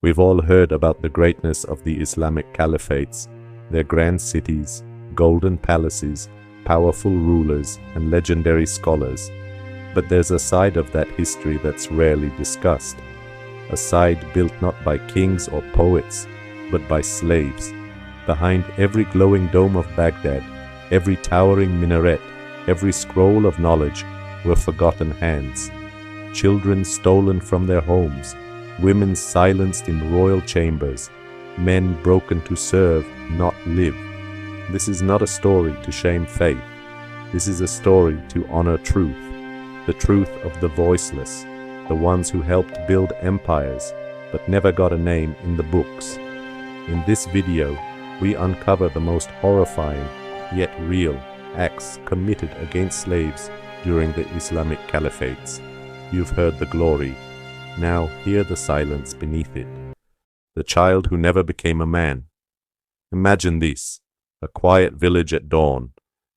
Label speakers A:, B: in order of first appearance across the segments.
A: We've all heard about the greatness of the Islamic Caliphates, their grand cities, golden palaces, powerful rulers, and legendary scholars. But there's a side of that history that's rarely discussed. A side built not by kings or poets, but by slaves. Behind every glowing dome of Baghdad, every towering minaret, every scroll of knowledge were forgotten hands. Children stolen from their homes, women silenced in royal chambers, men broken to serve, not live. This is not a story to shame faith. This is a story to honor truth, the truth of the voiceless, the ones who helped build empires but never got a name in the books. In this video, we uncover the most horrifying, yet real, acts committed against slaves during the Islamic Caliphates. You've heard the glory. Now hear the silence beneath it. The child who never became a man. Imagine this, a quiet village at dawn,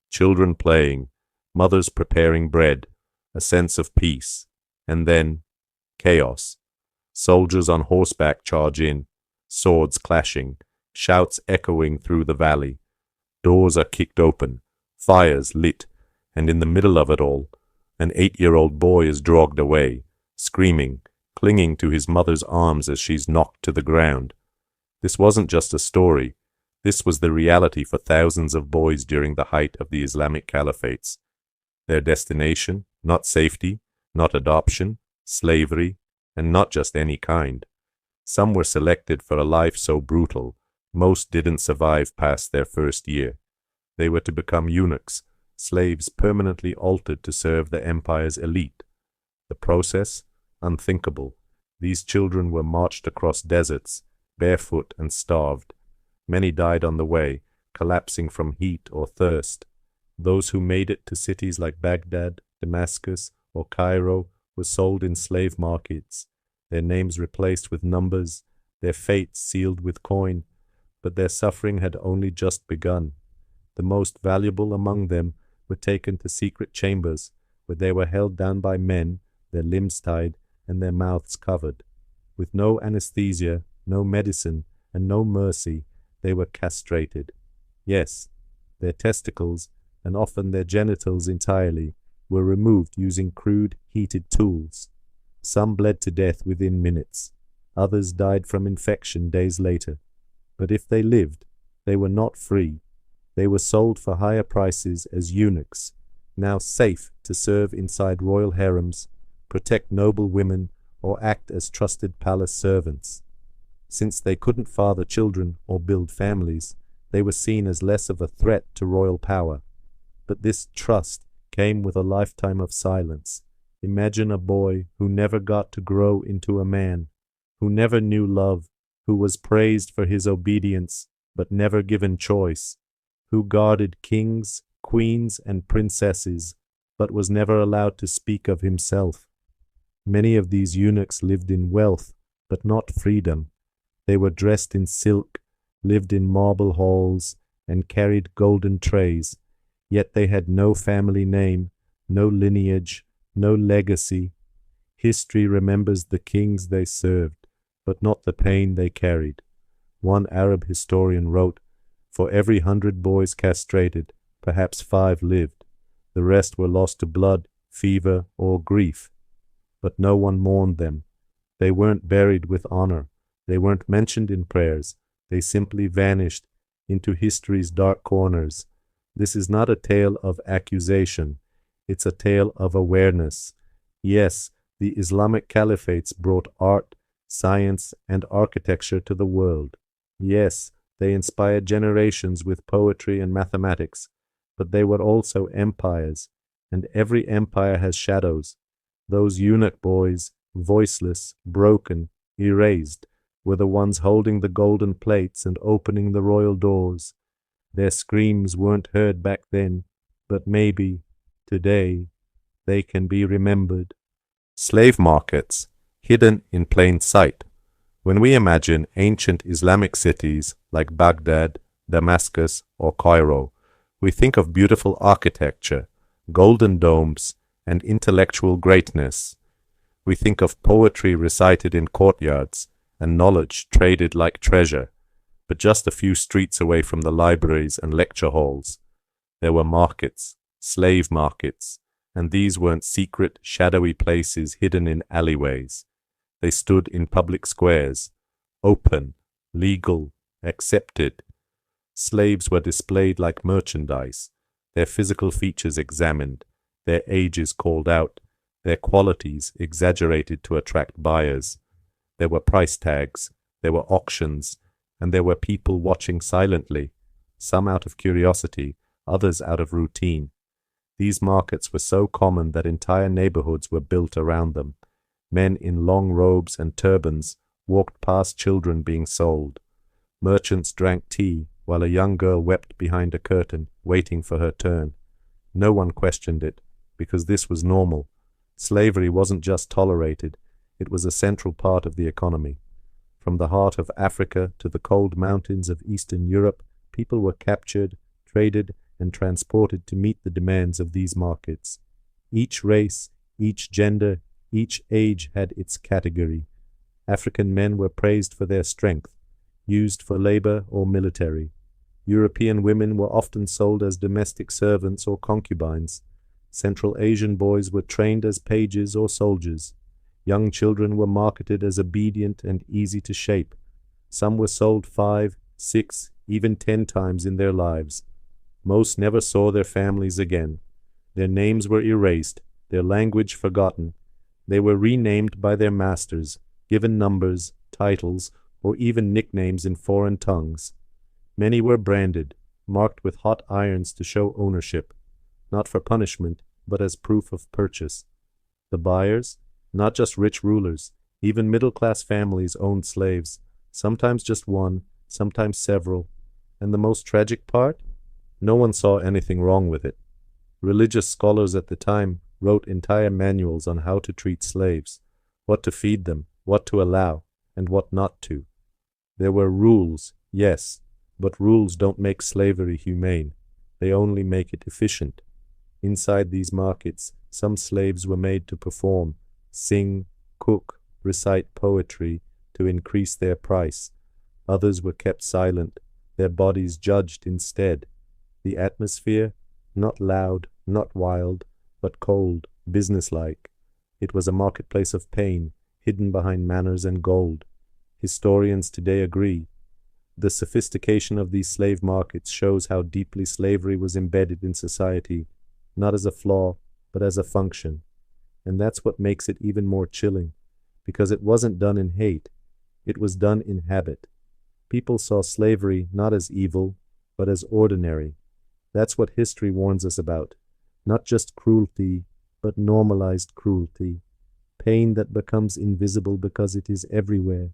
A: children playing, mothers preparing bread, a sense of peace, and then chaos. Soldiers on horseback charge in, swords clashing, shouts echoing through the valley. Doors are kicked open, fires lit, and in the middle of it all, an 8-year-old boy is dragged away, screaming, clinging to his mother's arms as she's knocked to the ground. This wasn't just a story. This was the reality for thousands of boys during the height of the Islamic Caliphates. Their destination, not safety, not adoption, slavery, and not just any kind. Some were selected for a life so brutal, most didn't survive past their first year. They were to become eunuchs, slaves permanently altered to serve the empire's elite. The process? Unthinkable. These children were marched across deserts, barefoot and starved. Many died on the way, collapsing from heat or thirst. Those who made it to cities like Baghdad, Damascus, or Cairo were sold in slave markets, their names replaced with numbers, their fates sealed with coin. But their suffering had only just begun. The most valuable among them were taken to secret chambers, where they were held down by men, their limbs tied, and their mouths covered. With no anesthesia, no medicine, and no mercy, they were castrated. Yes, their testicles, and often their genitals entirely, were removed using crude, heated tools. Some bled to death within minutes. Others died from infection days later. But if they lived, they were not free. They were sold for higher prices as eunuchs, now safe to serve inside royal harems, protect noble women, or act as trusted palace servants. Since they couldn't father children or build families, they were seen as less of a threat to royal power. But this trust came with a lifetime of silence. Imagine a boy who never got to grow into a man, who never knew love, who was praised for his obedience, but never given choice, who guarded kings, queens, and princesses, but was never allowed to speak of himself. Many of these eunuchs lived in wealth, but not freedom. They were dressed in silk, lived in marble halls, and carried golden trays, yet they had no family name, no lineage, no legacy. History remembers the kings they served, but not the pain they carried. One Arab historian wrote, "For every 100 boys castrated, perhaps 5 lived. The rest were lost to blood, fever, or grief. But no one mourned them. They weren't buried with honor. They weren't mentioned in prayers. They simply vanished into history's dark corners." This is not a tale of accusation. It's a tale of awareness. Yes, the Islamic Caliphates brought art, science, and architecture to the world. Yes, they inspired generations with poetry and mathematics, but they were also empires, and every empire has shadows. Those eunuch boys, voiceless, broken, erased, were the ones holding the golden plates and opening the royal doors. Their screams weren't heard back then, but maybe, today, they can be remembered. Slave markets, hidden in plain sight. When we imagine ancient Islamic cities like Baghdad, Damascus, or Cairo, we think of beautiful architecture, golden domes, and intellectual greatness. We think of poetry recited in courtyards, and knowledge traded like treasure. But just a few streets away from the libraries and lecture halls, there were markets, slave markets, and these weren't secret, shadowy places hidden in alleyways. They stood in public squares, open, legal, accepted. Slaves were displayed like merchandise, their physical features examined, their ages called out, their qualities exaggerated to attract buyers. There were price tags, there were auctions, and there were people watching silently, some out of curiosity, others out of routine. These markets were so common that entire neighborhoods were built around them. Men in long robes and turbans walked past children being sold. Merchants drank tea while a young girl wept behind a curtain, waiting for her turn. No one questioned it, because this was normal. Slavery wasn't just tolerated, it was a central part of the economy. From the heart of Africa to the cold mountains of Eastern Europe, people were captured, traded, and transported to meet the demands of these markets. Each race, each gender, each age had its category. African men were praised for their strength, used for labor or military. European women were often sold as domestic servants or concubines. Central Asian boys were trained as pages or soldiers. Young children were marketed as obedient and easy to shape. Some were sold 5, 6, even 10 times in their lives. Most never saw their families again. Their names were erased, their language forgotten. They were renamed by their masters, given numbers, titles, or even nicknames in foreign tongues. Many were branded, marked with hot irons to show ownership, not for punishment, but as proof of purchase. The buyers, not just rich rulers, even middle-class families owned slaves, sometimes just one, sometimes several. And the most tragic part? No one saw anything wrong with it. Religious scholars at the time wrote entire manuals on how to treat slaves, what to feed them, what to allow, and what not to. There were rules, yes, but rules don't make slavery humane. They only make it efficient. Inside these markets, some slaves were made to perform, sing, cook, recite poetry to increase their price. Others were kept silent, their bodies judged instead. The atmosphere, not loud, not wild, but cold, businesslike. It was a marketplace of pain, hidden behind manners and gold. Historians today agree. The sophistication of these slave markets shows how deeply slavery was embedded in society, not as a flaw, but as a function. And that's what makes it even more chilling, because it wasn't done in hate, it was done in habit. People saw slavery not as evil, but as ordinary. That's what history warns us about. Not just cruelty, but normalized cruelty. Pain that becomes invisible because it is everywhere.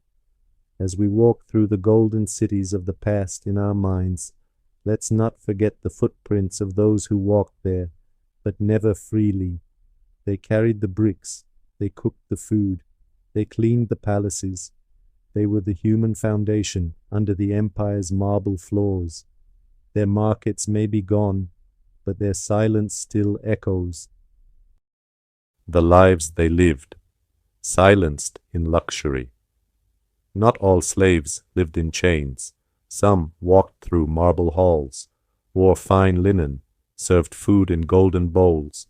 A: As we walk through the golden cities of the past in our minds, let's not forget the footprints of those who walked there, but never freely. They carried the bricks, they cooked the food, they cleaned the palaces. They were the human foundation under the empire's marble floors. Their markets may be gone, but their silence still echoes. The lives they lived, silenced in luxury. Not all slaves lived in chains. Some walked through marble halls, wore fine linen, served food in golden bowls.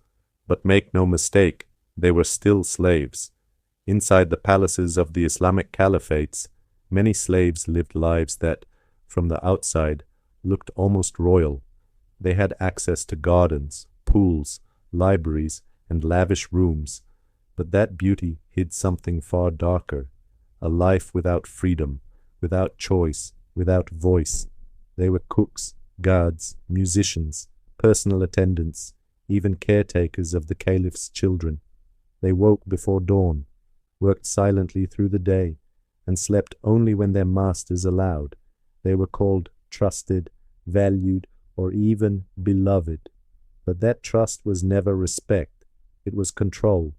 A: But make no mistake, they were still slaves. Inside the palaces of the Islamic Caliphates, many slaves lived lives that, from the outside, looked almost royal. They had access to gardens, pools, libraries, and lavish rooms, but that beauty hid something far darker, a life without freedom, without choice, without voice. They were cooks, guards, musicians, personal attendants, even caretakers of the caliph's children. They woke before dawn, worked silently through the day, and slept only when their masters allowed. They were called trusted, valued, or even beloved. But that trust was never respect, it was control.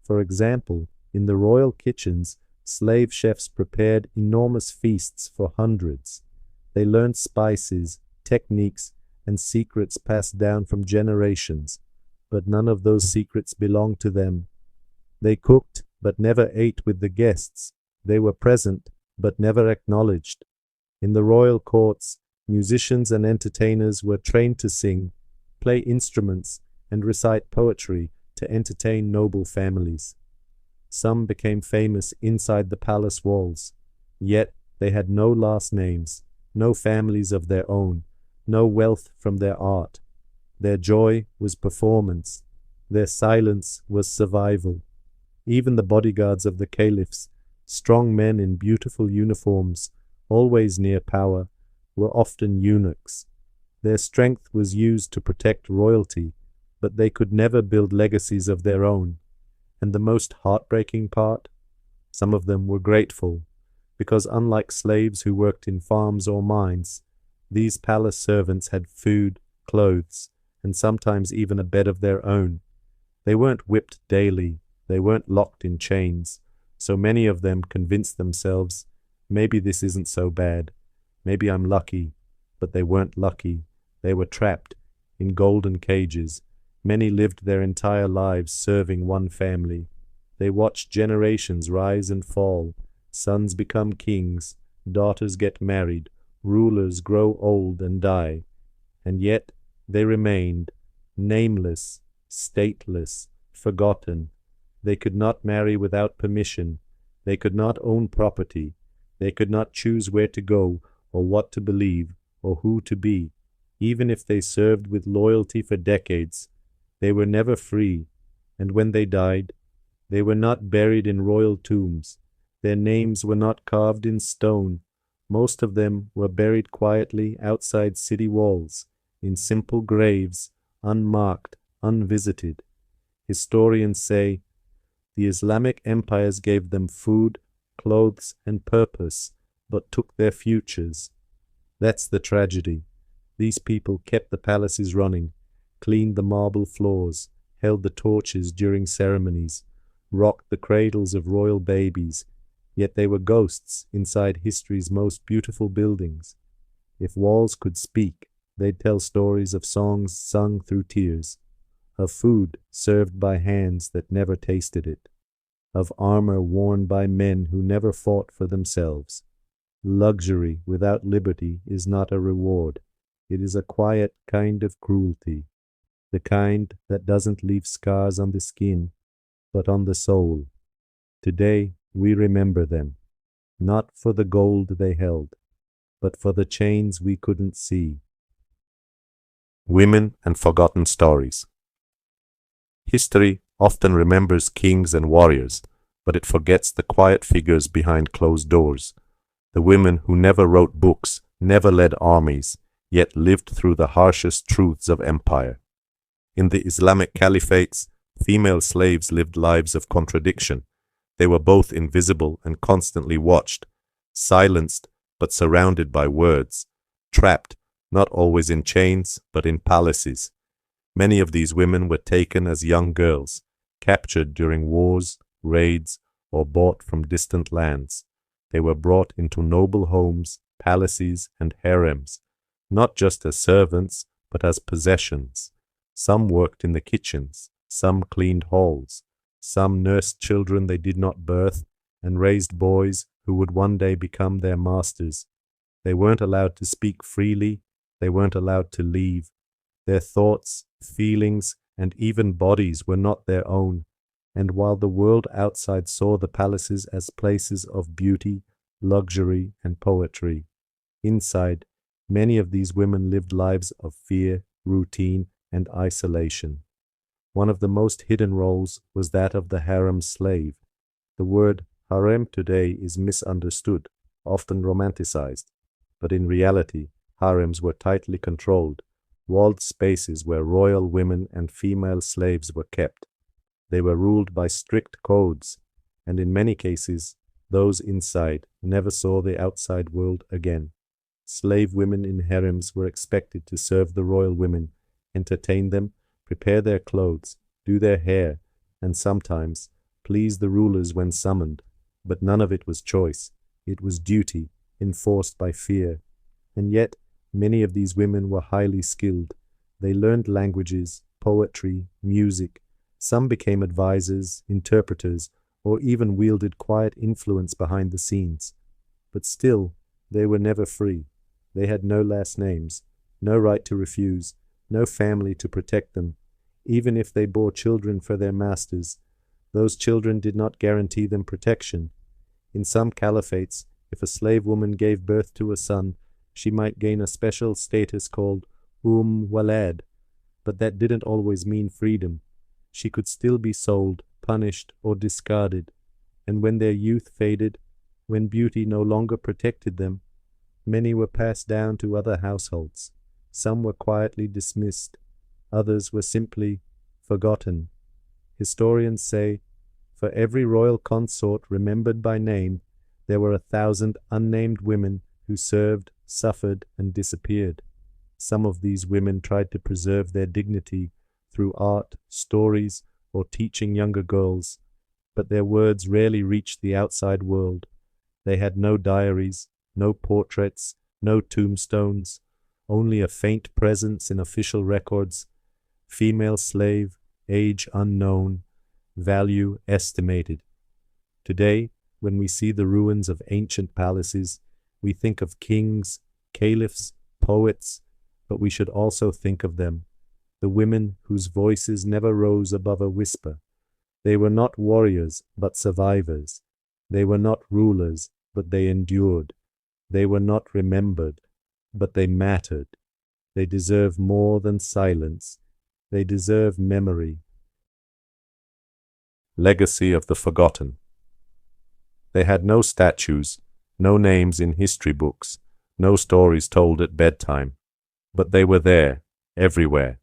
A: For example, in the royal kitchens, slave chefs prepared enormous feasts for hundreds. They learned spices, techniques, and secrets passed down from generations, but none of those secrets belonged to them. They cooked, but never ate with the guests. They were present, but never acknowledged. In the royal courts, musicians and entertainers were trained to sing, play instruments, and recite poetry to entertain noble families. Some became famous inside the palace walls, yet they had no last names, no families of their own, no wealth from their art. Their joy was performance. Their silence was survival. Even the bodyguards of the caliphs, strong men in beautiful uniforms, always near power, were often eunuchs. Their strength was used to protect royalty, but they could never build legacies of their own. And the most heartbreaking part? Some of them were grateful, because unlike slaves who worked in farms or mines, these palace servants had food, clothes, and sometimes even a bed of their own. They weren't whipped daily, they weren't locked in chains, so many of them convinced themselves, maybe this isn't so bad, maybe I'm lucky, but they weren't lucky. They were trapped in golden cages. Many lived their entire lives serving one family. They watched generations rise and fall, sons become kings, daughters get married, rulers grow old and die, and yet they remained nameless, stateless, forgotten. They could not marry without permission. They could not own property. They could not choose where to go or what to believe or who to be. Even if they served with loyalty for decades, they were never free, and when they died, they were not buried in royal tombs. Their names were not carved in stone. Most of them were buried quietly outside city walls, in simple graves, unmarked, unvisited. Historians say, the Islamic empires gave them food, clothes, and purpose, but took their futures. That's the tragedy. These people kept the palaces running, cleaned the marble floors, held the torches during ceremonies, rocked the cradles of royal babies, yet they were ghosts inside history's most beautiful buildings. If walls could speak, they'd tell stories of songs sung through tears, of food served by hands that never tasted it, of armor worn by men who never fought for themselves. Luxury without liberty is not a reward. It is a quiet kind of cruelty, the kind that doesn't leave scars on the skin, but on the soul. Today we remember them, not for the gold they held, but for the chains we couldn't see. Women and forgotten stories. History often remembers kings and warriors, but it forgets the quiet figures behind closed doors, the women who never wrote books, never led armies, yet lived through the harshest truths of empire. In the Islamic Caliphates, female slaves lived lives of contradiction. They were both invisible and constantly watched, silenced but surrounded by words, trapped, not always in chains, but in palaces. Many of these women were taken as young girls, captured during wars, raids, or bought from distant lands. They were brought into noble homes, palaces, and harems, not just as servants, but as possessions. Some worked in the kitchens, some cleaned halls, some nursed children they did not birth, and raised boys who would one day become their masters. They weren't allowed to speak freely, they weren't allowed to leave. Their thoughts, feelings, and even bodies were not their own, and while the world outside saw the palaces as places of beauty, luxury, and poetry, inside, many of these women lived lives of fear, routine, and isolation. One of the most hidden roles was that of the harem slave. The word harem today is misunderstood, often romanticized, but in reality, harems were tightly controlled, walled spaces where royal women and female slaves were kept. They were ruled by strict codes, and in many cases, those inside never saw the outside world again. Slave women in harems were expected to serve the royal women, entertain them, prepare their clothes, do their hair, and sometimes please the rulers when summoned. But none of it was choice. It was duty, enforced by fear. And yet, many of these women were highly skilled. They learned languages, poetry, music. Some became advisors, interpreters, or even wielded quiet influence behind the scenes. But still, they were never free. They had no last names, no right to refuse, no family to protect them. Even if they bore children for their masters, those children did not guarantee them protection. In some caliphates, if a slave woman gave birth to a son, she might gain a special status called Walad, but that didn't always mean freedom. She could still be sold, punished, or discarded. And when their youth faded, when beauty no longer protected them, many were passed down to other households. Some were quietly dismissed. Others were simply forgotten. Historians say, for every royal consort remembered by name, there were 1,000 unnamed women who served, suffered, and disappeared. Some of these women tried to preserve their dignity through art, stories, or teaching younger girls, but their words rarely reached the outside world. They had no diaries, no portraits, no tombstones, only a faint presence in official records. Female slave, age unknown, value estimated. Today, when we see the ruins of ancient palaces, we think of kings, caliphs, poets, but we should also think of them, the women whose voices never rose above a whisper. They were not warriors, but survivors. They were not rulers, but they endured. They were not remembered, but they mattered. They deserve more than silence. They deserve memory. Legacy of the Forgotten. They had no statues, no names in history books, no stories told at bedtime. But they were there, everywhere.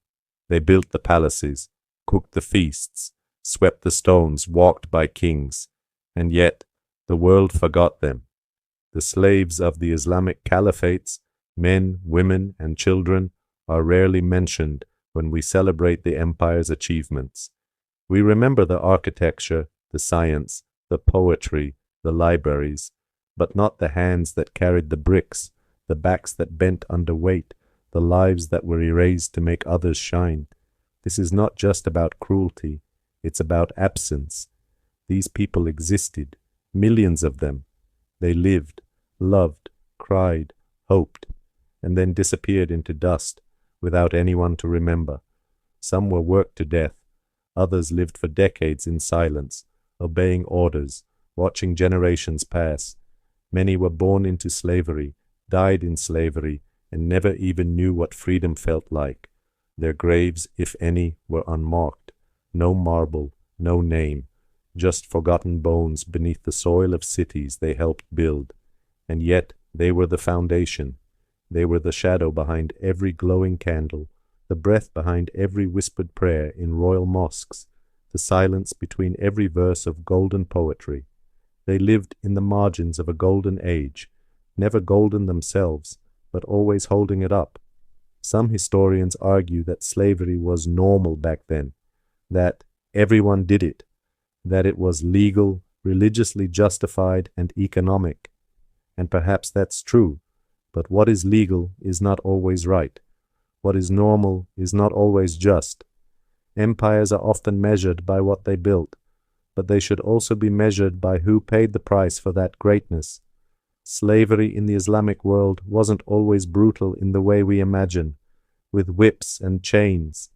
A: They built the palaces, cooked the feasts, swept the stones walked by kings, and yet the world forgot them. The slaves of the Islamic Caliphates, men, women, and children, are rarely mentioned when we celebrate the empire's achievements. We remember the architecture, the science, the poetry, the libraries, but not the hands that carried the bricks, the backs that bent under weight, the lives that were erased to make others shine. This is not just about cruelty, it's about absence. These people existed, millions of them. They lived, loved, cried, hoped, and then disappeared into dust without anyone to remember. Some were worked to death. Others lived for decades in silence, obeying orders, watching generations pass. Many were born into slavery, died in slavery, and never even knew what freedom felt like. Their graves, if any, were unmarked. No marble, no name, just forgotten bones beneath the soil of cities they helped build. And yet they were the foundation. They were the shadow behind every glowing candle, the breath behind every whispered prayer in royal mosques, the silence between every verse of golden poetry. They lived in the margins of a golden age, never golden themselves, but always holding it up. Some historians argue that slavery was normal back then, that everyone did it, that it was legal, religiously justified, and economic. And perhaps that's true, but what is legal is not always right. What is normal is not always just. Empires are often measured by what they built, but they should also be measured by who paid the price for that greatness. Slavery in the Islamic world wasn't always brutal in the way we imagine, with whips and chains.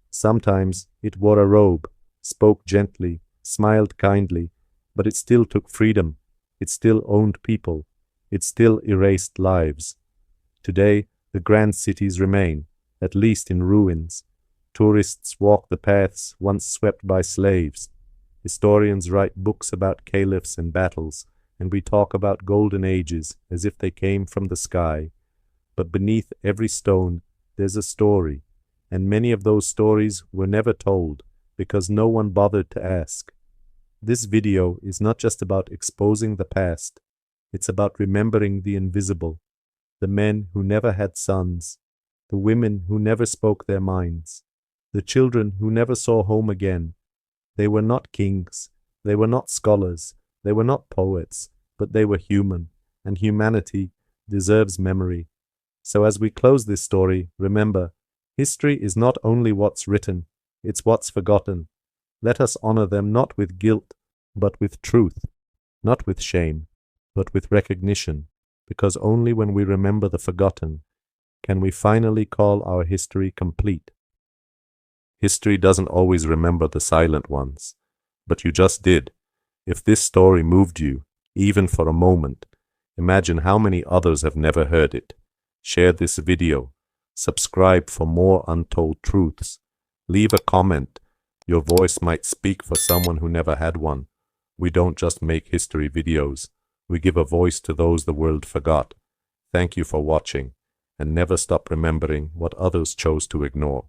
A: Sometimes it wore a robe, spoke gently, smiled kindly, but it still took freedom. It still owned people. It still erased lives. Today, the grand cities remain, at least in ruins. Tourists walk the paths once swept by slaves. Historians write books about caliphs and battles, and we talk about golden ages as if they came from the sky. But beneath every stone, there's a story, and many of those stories were never told because no one bothered to ask. This video is not just about exposing the past, it's about remembering the invisible, the men who never had sons, the women who never spoke their minds, the children who never saw home again. They were not kings, they were not scholars, they were not poets, but they were human, and humanity deserves memory. So as we close this story, remember, history is not only what's written, it's what's forgotten. Let us honor them not with guilt, but with truth, not with shame, but with recognition, because only when we remember the forgotten can we finally call our history complete. History doesn't always remember the silent ones, but you just did. If this story moved you, even for a moment, imagine how many others have never heard it. Share this video. Subscribe for more untold truths. Leave a comment. Your voice might speak for someone who never had one. We don't just make history videos. We give a voice to those the world forgot. Thank you for watching, and never stop remembering what others chose to ignore.